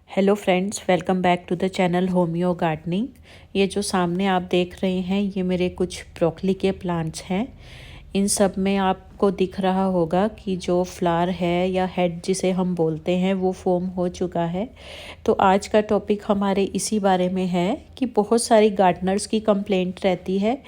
Hello friends, welcome back to the channel homeo gardening. ये जो सामने आप देख रहे हैं ये मेरे कुछ ब्रोकली के प्लांट्स हैं। इन सब में आपको दिख रहा होगा कि जो फ्लावर है या हेड जिसे हम बोलते हैं वो फॉर्म हो चुका है। तो आज का टॉपिक हमारे इसी बारे में है कि बहुत सारी गार्डनर्स की कंप्लेंट रहती है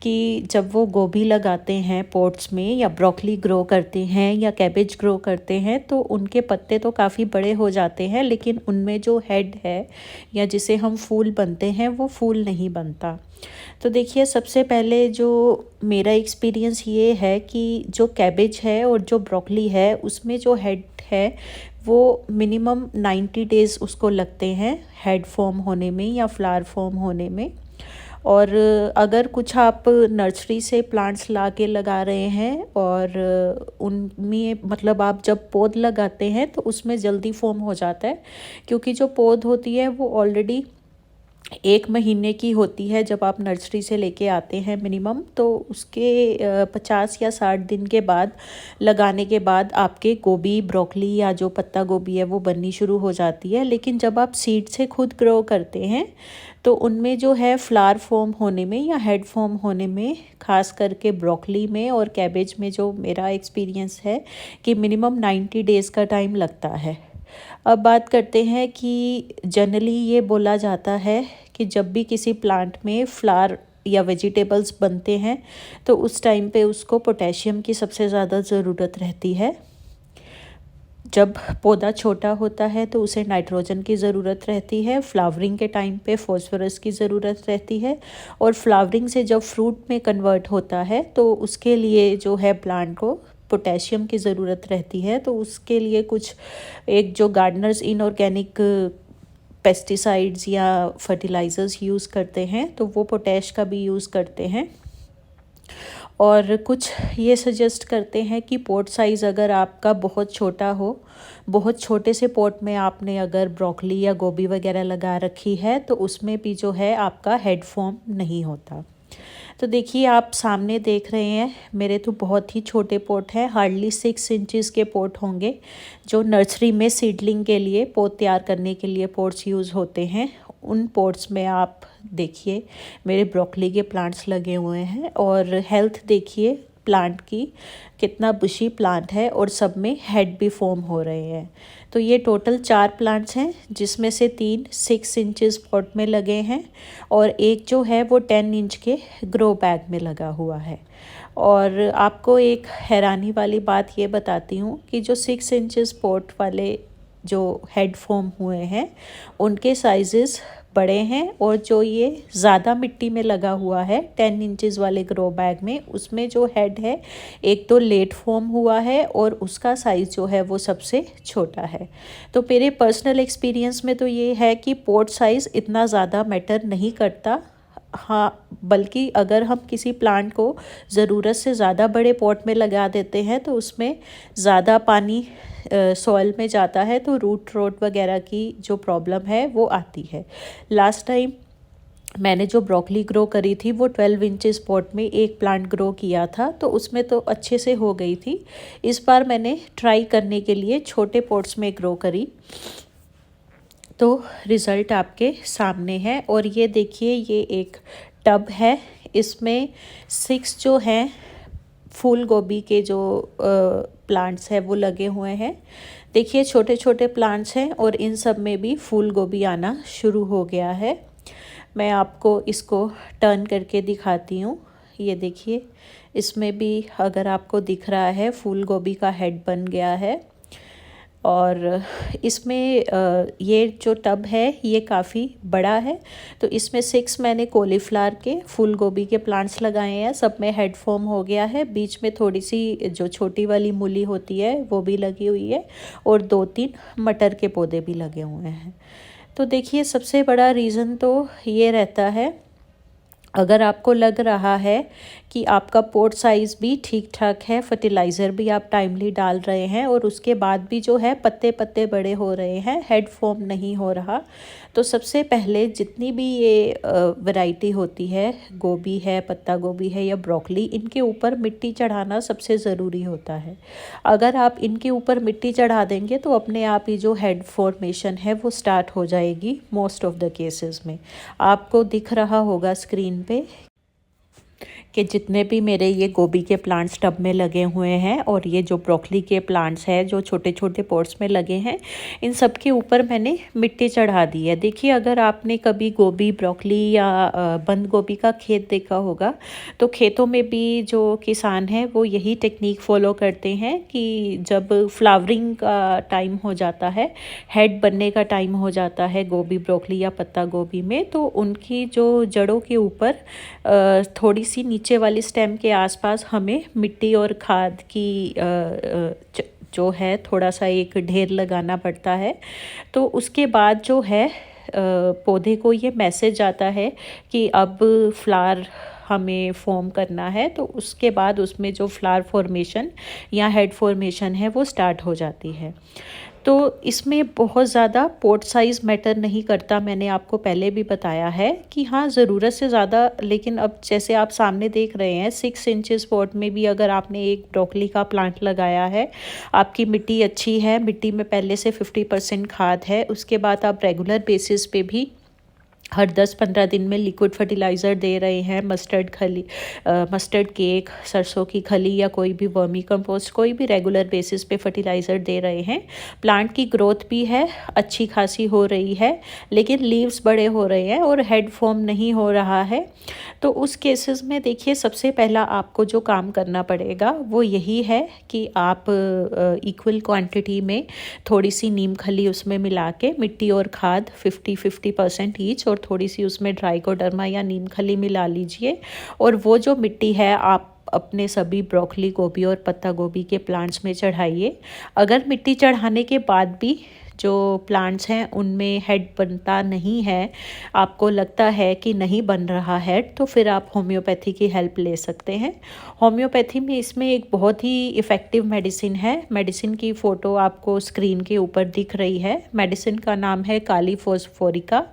कि जब वो गोभी लगाते हैं पॉट्स में या ब्रोकली ग्रो करते हैं या कैबेज ग्रो करते हैं तो उनके पत्ते तो काफ़ी बड़े हो जाते हैं, लेकिन उनमें जो हेड है या जिसे हम फूल बनते हैं वो फूल नहीं बनता। तो देखिए, सबसे पहले जो मेरा एक्सपीरियंस ये है कि जो कैबेज है और जो ब्रोकली है उसमें जो हेड है वो मिनिमम 90 डेज़ उसको लगते हैं हेड फॉर्म होने में या फ्लावर फॉर्म होने में। और अगर कुछ आप नर्सरी से प्लांट्स ला के लगा रहे हैं और उनमें मतलब आप जब पौध लगाते हैं तो उसमें जल्दी फॉर्म हो जाता है, क्योंकि जो पौध होती है वो ऑलरेडी 1 महीने की होती है जब आप नर्सरी से लेके आते हैं मिनिमम। तो उसके 50 या 60 दिन के बाद लगाने के बाद आपके गोभी ब्रोकली या जो पत्ता गोभी है वो बननी शुरू हो जाती है। लेकिन जब आप सीड से खुद ग्रो करते हैं तो उनमें जो है फ्लावर फॉर्म होने में या हेड फॉर्म होने में, खास करके ब्रोकली में और कैबेज में जो मेरा एक्सपीरियंस है कि मिनिमम 90 डेज़ का टाइम लगता है। अब बात करते हैं कि जनरली ये बोला जाता है कि जब भी किसी प्लांट में फ्लावर या वेजिटेबल्स बनते हैं तो उस टाइम पे उसको पोटेशियम की सबसे ज़्यादा ज़रूरत रहती है। जब पौधा छोटा होता है तो उसे नाइट्रोजन की ज़रूरत रहती है, फ्लावरिंग के टाइम पे फॉस्फोरस की ज़रूरत रहती है, और फ्लावरिंग से जब फ्रूट में कन्वर्ट होता है तो उसके लिए जो है प्लांट को पोटेशियम की ज़रूरत रहती है। तो उसके लिए कुछ एक जो गार्डनर्स इनऑर्गेनिक पेस्टिसाइड्स या फर्टिलाइज़र्स यूज़ करते हैं तो वो पोटैश का भी यूज़ करते हैं। और कुछ ये सजेस्ट करते हैं कि पॉट साइज़ अगर आपका बहुत छोटा हो, बहुत छोटे से पॉट में आपने अगर ब्रोकली या गोभी वगैरह लगा रखी है तो उसमें भी जो है आपका हेड फॉर्म नहीं होता। तो देखिए, आप सामने देख रहे हैं मेरे तो बहुत ही छोटे पॉट हैं, हार्डली 6 इंचज़ के पॉट होंगे जो नर्सरी में सीडलिंग के लिए पौध तैयार करने के लिए पॉट्स यूज़ होते हैं। उन पॉट्स में आप देखिए मेरे ब्रोकली के प्लांट्स लगे हुए हैं और हेल्थ देखिए प्लांट की, कितना बुशी प्लांट है और सब में हेड भी फॉर्म हो रहे हैं। तो ये टोटल 4 प्लांट्स हैं जिसमें से 3 6 इंचज़ पॉट में लगे हैं और एक जो है वो 10 इंच के ग्रो बैग में लगा हुआ है। और आपको एक हैरानी वाली बात ये बताती हूँ कि जो 6 इंचज़ पॉट वाले जो हेड फॉर्म हुए हैं उनके साइजेस बड़े हैं, और जो ये ज़्यादा मिट्टी में लगा हुआ है 10 इंचज़ वाले ग्रो बैग में उसमें जो हेड है एक तो लेट फॉर्म हुआ है और उसका साइज़ जो है वो सबसे छोटा है। तो मेरे पर्सनल एक्सपीरियंस में तो ये है कि पॉट साइज़ इतना ज़्यादा मैटर नहीं करता। हाँ, बल्कि अगर हम किसी प्लांट को ज़रूरत से ज़्यादा बड़े पॉट में लगा देते हैं तो उसमें ज़्यादा पानी सॉइल में जाता है तो रूट रोट वगैरह की जो प्रॉब्लम है वो आती है। लास्ट टाइम मैंने जो ब्रोकली ग्रो करी थी वो 12 इंचज़ पॉट में एक प्लांट ग्रो किया था तो उसमें तो अच्छे से हो गई थी। इस बार मैंने ट्राई करने के लिए छोटे पॉट्स में ग्रो करी तो रिज़ल्ट आपके सामने है। और ये देखिए, ये एक टब है, इसमें 6 जो हैं फूल गोभी के जो प्लांट्स हैं वो लगे हुए हैं। देखिए, छोटे छोटे प्लांट्स हैं और इन सब में भी फूल गोभी आना शुरू हो गया है। मैं आपको इसको टर्न करके दिखाती हूँ। ये देखिए, इसमें भी अगर आपको दिख रहा है फूल गोभी का हेड बन गया है। और इसमें ये जो टब है ये काफ़ी बड़ा है तो इसमें 6 मैंने कॉलीफ्लावर के फूल गोभी के प्लांट्स लगाए हैं, सब में हेड फॉर्म हो गया है। बीच में थोड़ी सी जो छोटी वाली मूली होती है वो भी लगी हुई है और 2-3 मटर के पौधे भी लगे हुए हैं। तो देखिए, सबसे बड़ा रीज़न तो ये रहता है, अगर आपको लग रहा है कि आपका पॉट साइज़ भी ठीक ठाक है, फर्टिलाइज़र भी आप टाइमली डाल रहे हैं और उसके बाद भी जो है पत्ते पत्ते बड़े हो रहे हैं, हेड फॉर्म नहीं हो रहा। तो सबसे पहले जितनी भी ये वैरायटी होती है, गोभी है, पत्ता गोभी है या ब्रोकली, इनके ऊपर मिट्टी चढ़ाना सबसे ज़रूरी होता है। अगर आप इनके ऊपर मिट्टी चढ़ा देंगे तो अपने आप ही जो हेड फॉर्मेशन है वो स्टार्ट हो जाएगी मोस्ट ऑफ द केसेस में। आपको दिख रहा होगा स्क्रीन पे कि जितने भी मेरे ये गोभी के प्लांट्स टब में लगे हुए हैं और ये जो ब्रोकली के प्लांट्स हैं जो छोटे छोटे पॉट्स में लगे हैं, इन सब के ऊपर मैंने मिट्टी चढ़ा दी है। देखिए, अगर आपने कभी गोभी, ब्रोकली या बंद गोभी का खेत देखा होगा तो खेतों में भी जो किसान हैं वो यही टेक्निक फॉलो करते हैं कि जब फ्लावरिंग का टाइम हो जाता है, हेड बनने का टाइम हो जाता है गोभी, ब्रोकली या पत्ता गोभी में, तो उनकी जो जड़ों के ऊपर थोड़ी सी नीचे वाली स्टेम के आसपास हमें मिट्टी और खाद की जो है थोड़ा सा एक ढेर लगाना पड़ता है। तो उसके बाद जो है पौधे को ये मैसेज आता है कि अब फ्लावर हमें फॉर्म करना है, तो उसके बाद उसमें जो फ्लावर फॉर्मेशन या हेड फॉर्मेशन है वो स्टार्ट हो जाती है। तो इसमें बहुत ज़्यादा पॉट साइज़ मैटर नहीं करता, मैंने आपको पहले भी बताया है कि हाँ ज़रूरत से ज़्यादा, लेकिन अब जैसे आप सामने देख रहे हैं 6 इंचेस पॉट में भी अगर आपने एक ब्रोकली का प्लांट लगाया है, आपकी मिट्टी अच्छी है, मिट्टी में पहले से 50% खाद है, उसके बाद आप रेगुलर बेसिस पे भी हर 10-15 दिन में लिक्विड फर्टिलाइज़र दे रहे हैं, मस्टर्ड केक, सरसों की खली या कोई भी वर्मी कंपोस्ट, कोई भी रेगुलर बेसिस पे फर्टिलाइज़र दे रहे हैं, प्लांट की ग्रोथ भी है अच्छी खासी हो रही है, लेकिन लीव्स बड़े हो रहे हैं और हेड फॉर्म नहीं हो रहा है, तो उस केसेस में देखिए सबसे पहला आपको जो काम करना पड़ेगा वो यही है कि आप इक्वल क्वांटिटी में थोड़ी सी नीम खली उसमें मिला के मिट्टी और खाद 50-50% ईच, और थोड़ी सी उसमें ट्राइकोडर्मा या नीम खली मिला लीजिए, और वो जो मिट्टी है आप अपने सभी ब्रोकली, गोभी और पत्ता गोभी के प्लांट्स में चढ़ाइए। अगर मिट्टी चढ़ाने के बाद भी जो प्लांट्स हैं उनमें हेड बनता नहीं है, आपको लगता है कि नहीं बन रहा हेड, तो फिर आप होम्योपैथी की हेल्प ले सकते हैं। होम्योपैथी में इसमें एक बहुत ही इफ़ेक्टिव मेडिसिन है, मेडिसिन की फ़ोटो आपको स्क्रीन के ऊपर दिख रही है। मेडिसिन का नाम है काली फॉस्फोरिका।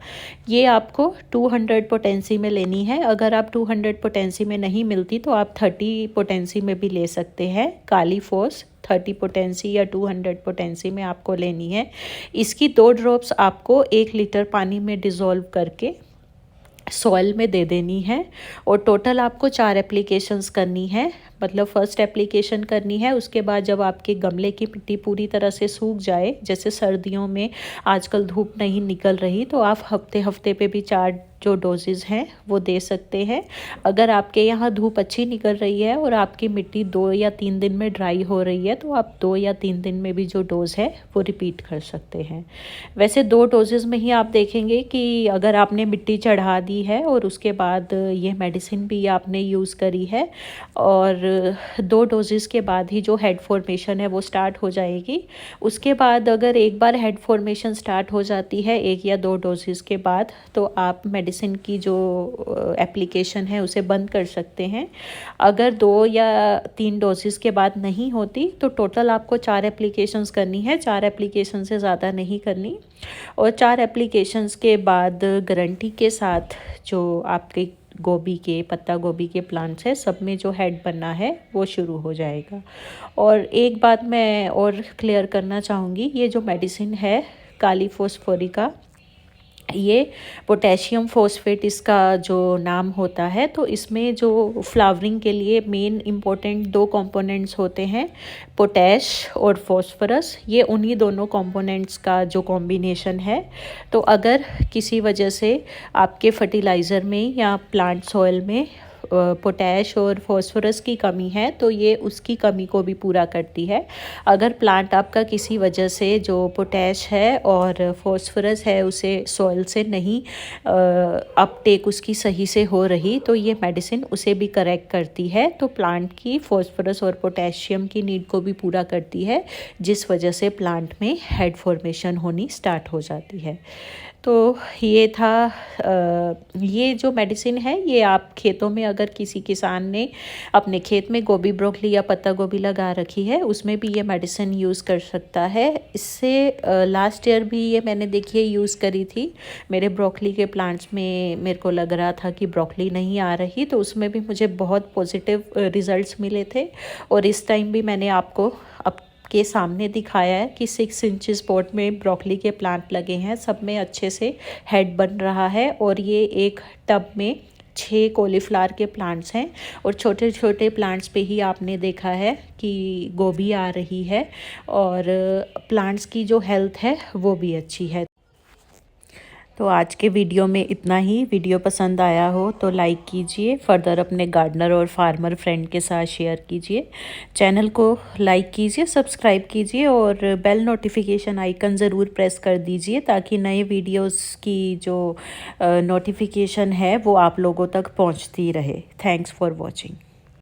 ये आपको 200 पोटेंसी में लेनी है। अगर आप 200 पोटेंसी में नहीं मिलती तो आप 30 पोटेंसी में भी ले सकते हैं। काली फॉस 30 पोटेंसी या 200 पोटेंसी में आपको लेनी है। इसकी 2 ड्रॉप्स आपको 1 लीटर पानी में डिज़ोल्व करके सॉइल में दे देनी है, और टोटल आपको 4 एप्लीकेशंस करनी है। मतलब फर्स्ट एप्लीकेशन करनी है, उसके बाद जब आपके गमले की मिट्टी पूरी तरह से सूख जाए, जैसे सर्दियों में आजकल धूप नहीं निकल रही, तो आप हफ्ते हफ्ते पे भी 4 जो डोजेज़ हैं वो दे सकते हैं। अगर आपके यहाँ धूप अच्छी निकल रही है और आपकी मिट्टी 2 या 3 दिन में ड्राई हो रही है, तो आप 2 या 3 दिन में भी जो डोज़ है वो रिपीट कर सकते हैं। वैसे 2 डोजेज़ में ही आप देखेंगे कि अगर आपने मिट्टी चढ़ा दी है और उसके बाद ये मेडिसिन भी आपने यूज़ करी है, और 2 डोजेज़ के बाद ही जो हेड फॉर्मेशन है वो स्टार्ट हो जाएगी। उसके बाद अगर एक बार हेड फॉर्मेशन स्टार्ट हो जाती है 1 या 2 डोजेज़ के बाद, तो आप मेडिसिन की जो एप्लीकेशन है उसे बंद कर सकते हैं। अगर 2 या 3 डोजेज़ के बाद नहीं होती तो टोटल आपको 4 एप्लीकेशंस करनी है, 4 एप्लीकेशन से ज़्यादा नहीं करनी। और 4 एप्लीकेशंस के बाद गारंटी के साथ जो आपके गोभी के, पत्ता गोभी के प्लांट्स है, सब में जो हेड बनना है वो शुरू हो जाएगा। और एक बात मैं और क्लियर करना चाहूँगी, ये जो मेडिसिन है काली फॉस्फोरिका, ये पोटेशियम फॉस्फेट इसका जो नाम होता है, तो इसमें जो फ्लावरिंग के लिए मेन इम्पोर्टेंट 2 कंपोनेंट्स होते हैं, पोटैश और फॉस्फोरस। ये उन्हीं दोनों कंपोनेंट्स का जो कॉम्बिनेशन है। तो अगर किसी वजह से आपके फर्टिलाइज़र में या प्लांट सॉइल में पोटैश और फॉस्फोरस की कमी है, तो ये उसकी कमी को भी पूरा करती है। अगर प्लांट आपका किसी वजह से जो पोटैश है और फॉस्फोरस है उसे सॉइल से नहीं अपटेक उसकी सही से हो रही, तो ये मेडिसिन उसे भी करेक्ट करती है। तो प्लांट की फॉस्फोरस और पोटेशियम की नीड को भी पूरा करती है, जिस वजह से प्लांट में हेड फॉर्मेशन होनी स्टार्ट हो जाती है। तो ये था ये जो मेडिसिन है ये आप खेतों में अगर किसी किसान ने अपने खेत में गोभी ब्रोकली या पत्ता गोभी लगा रखी है उसमें भी ये मेडिसिन यूज़ कर सकता है। इससे लास्ट ईयर भी ये मैंने देखिए यूज़ करी थी। मेरे ब्रोकली के प्लांट्स में मेरे को लग रहा था कि ब्रोकली नहीं आ रही, तो उसमें भी मुझे बहुत पॉजिटिव रिज़ल्ट्स मिले थे। और इस टाइम भी मैंने आपको के सामने दिखाया है कि 6 इंचेस पॉट में ब्रोकली के प्लांट लगे हैं, सब में अच्छे से हेड बन रहा है। और ये एक टब में 6 कॉलीफ्लावर के प्लांट्स हैं और छोटे छोटे प्लांट्स पे ही आपने देखा है कि गोभी आ रही है और प्लांट्स की जो हेल्थ है वो भी अच्छी है। तो आज के वीडियो में इतना ही। वीडियो पसंद आया हो तो लाइक कीजिए, फर्दर अपने गार्डनर और फार्मर फ्रेंड के साथ शेयर कीजिए। चैनल को लाइक कीजिए, सब्सक्राइब कीजिए और बेल नोटिफिकेशन आइकन ज़रूर प्रेस कर दीजिए ताकि नए वीडियोस की जो नोटिफिकेशन है वो आप लोगों तक पहुंचती रहे। Thanks for watching.